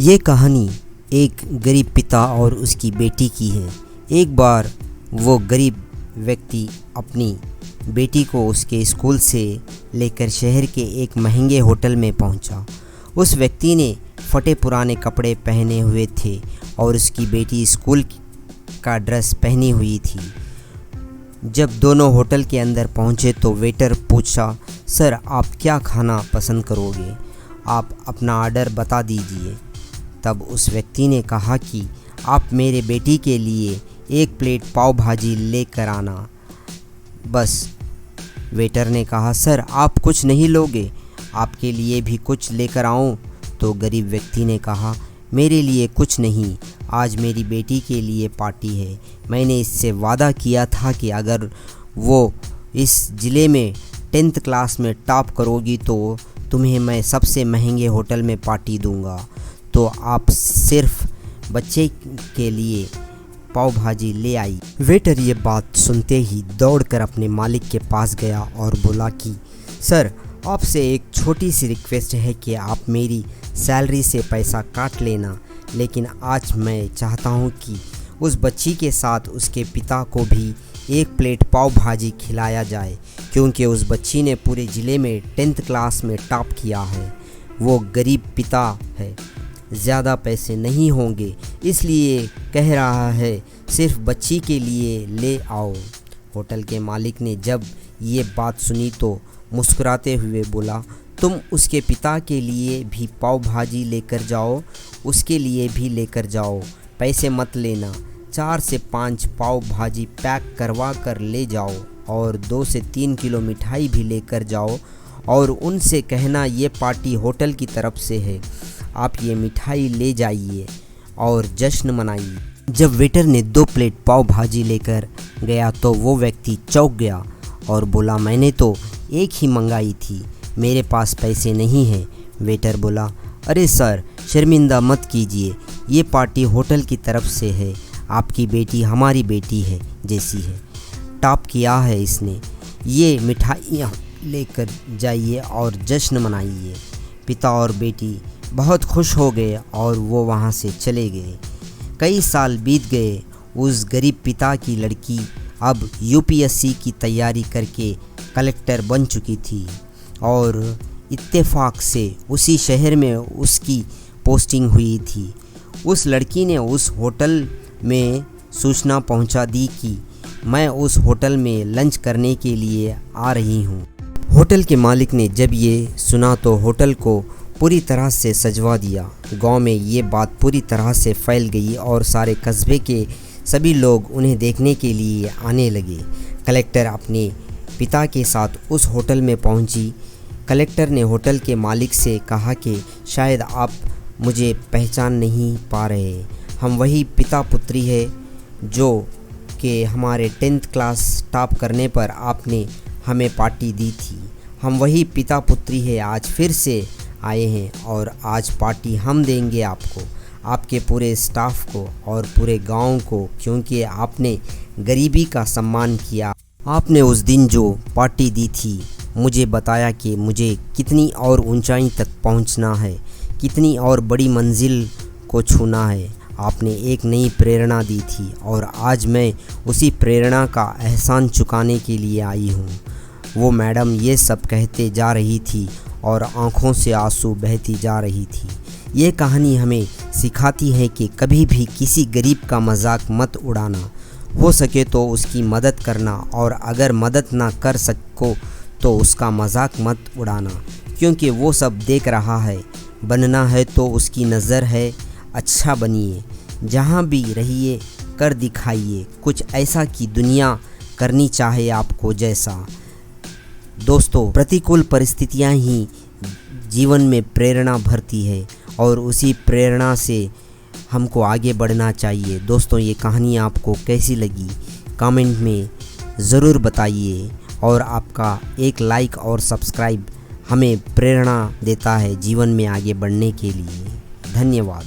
ये कहानी एक गरीब पिता और उसकी बेटी की है। एक बार वो गरीब व्यक्ति अपनी बेटी को उसके स्कूल से लेकर शहर के एक महंगे होटल में पहुंचा। उस व्यक्ति ने फटे पुराने कपड़े पहने हुए थे और उसकी बेटी स्कूल का ड्रेस पहनी हुई थी। जब दोनों होटल के अंदर पहुंचे तो वेटर पूछा, सर आप क्या खाना पसंद करोगे? आप अपना ऑर्डर बता दीजिए। तब उस व्यक्ति ने कहा कि आप मेरे बेटी के लिए 1 प्लेट पाव भाजी लेकर आना। बस। वेटर ने कहा, सर आप कुछ नहीं लोगे? आपके लिए भी कुछ लेकर आऊं? तो गरीब व्यक्ति ने कहा, मेरे लिए कुछ नहीं, आज मेरी बेटी के लिए पार्टी है। मैंने इससे वादा किया था कि अगर वो इस ज़िले में 10th क्लास में टॉप करोगी तो तुम्हें मैं सबसे महंगे होटल में पार्टी दूंगा। तो आप सिर्फ बच्चे के लिए पाव भाजी ले आई। वेटर ये बात सुनते ही दौड़कर अपने मालिक के पास गया और बोला कि सर आपसे एक छोटी सी रिक्वेस्ट है कि आप मेरी सैलरी से पैसा काट लेना, लेकिन आज मैं चाहता हूँ कि उस बच्ची के साथ उसके पिता को भी 1 प्लेट पाव भाजी खिलाया जाए, क्योंकि उस बच्ची ने पूरे ज़िले में 10th क्लास में टॉप किया है। वो गरीब पिता है, ज़्यादा पैसे नहीं होंगे, इसलिए कह रहा है सिर्फ बच्ची के लिए ले आओ। होटल के मालिक ने जब ये बात सुनी तो मुस्कुराते हुए बोला, तुम उसके पिता के लिए भी पाव भाजी लेकर जाओ, उसके लिए भी लेकर जाओ, पैसे मत लेना। 4 से 5 पाव भाजी पैक करवा कर ले जाओ और 2 से 3 किलो मिठाई भी लेकर जाओ और उनसे कहना ये पार्टी होटल की तरफ से है, आप ये मिठाई ले जाइए और जश्न मनाइए। जब वेटर ने 2 प्लेट पाव भाजी लेकर गया तो वो व्यक्ति चौंक गया और बोला, मैंने तो एक ही मंगाई थी, मेरे पास पैसे नहीं हैं। वेटर बोला, अरे सर शर्मिंदा मत कीजिए, ये पार्टी होटल की तरफ से है, आपकी बेटी हमारी बेटी है जैसी है, टॉप किया है इसने, ये मिठाइयाँ लेकर जाइए और जश्न मनाइए। पिता और बेटी बहुत खुश हो गए और वो वहाँ से चले गए। कई साल बीत गए। उस गरीब पिता की लड़की अब यूपीएससी की तैयारी करके कलेक्टर बन चुकी थी और इत्तेफाक से उसी शहर में उसकी पोस्टिंग हुई थी। उस लड़की ने उस होटल में सूचना पहुंचा दी कि मैं उस होटल में लंच करने के लिए आ रही हूं। होटल के मालिक ने जब ये सुना तो होटल को पूरी तरह से सजवा दिया। गांव में ये बात पूरी तरह से फैल गई और सारे कस्बे के सभी लोग उन्हें देखने के लिए आने लगे। कलेक्टर अपने पिता के साथ उस होटल में पहुंची। कलेक्टर ने होटल के मालिक से कहा कि शायद आप मुझे पहचान नहीं पा रहे, हम वही पिता पुत्री है जो कि हमारे 10th क्लास टॉप करने पर आपने हमें पार्टी दी थी। हम वही पिता पुत्री है, आज फिर से आए हैं और आज पार्टी हम देंगे आपको, आपके पूरे स्टाफ को और पूरे गांव को, क्योंकि आपने गरीबी का सम्मान किया। आपने उस दिन जो पार्टी दी थी मुझे बताया कि मुझे कितनी और ऊंचाई तक पहुंचना है, कितनी और बड़ी मंजिल को छूना है। आपने एक नई प्रेरणा दी थी और आज मैं उसी प्रेरणा का एहसान चुकाने के लिए आई हूँ। वो मैडम ये सब कहते जा रही थी और आँखों से आंसू बहती जा रही थी। ये कहानी हमें सिखाती है कि कभी भी किसी गरीब का मजाक मत उड़ाना, हो सके तो उसकी मदद करना और अगर मदद ना कर सको तो उसका मजाक मत उड़ाना, क्योंकि वो सब देख रहा है। बनना है तो उसकी नज़र है, अच्छा बनिए, जहाँ भी रहिए कर दिखाइए कुछ ऐसा कि दुनिया करनी चाहे आपको जैसा। दोस्तों, प्रतिकूल परिस्थितियाँ ही जीवन में प्रेरणा भरती है और उसी प्रेरणा से हमको आगे बढ़ना चाहिए। दोस्तों, ये कहानी आपको कैसी लगी कमेंट में ज़रूर बताइए और आपका एक लाइक और सब्सक्राइब हमें प्रेरणा देता है जीवन में आगे बढ़ने के लिए। धन्यवाद।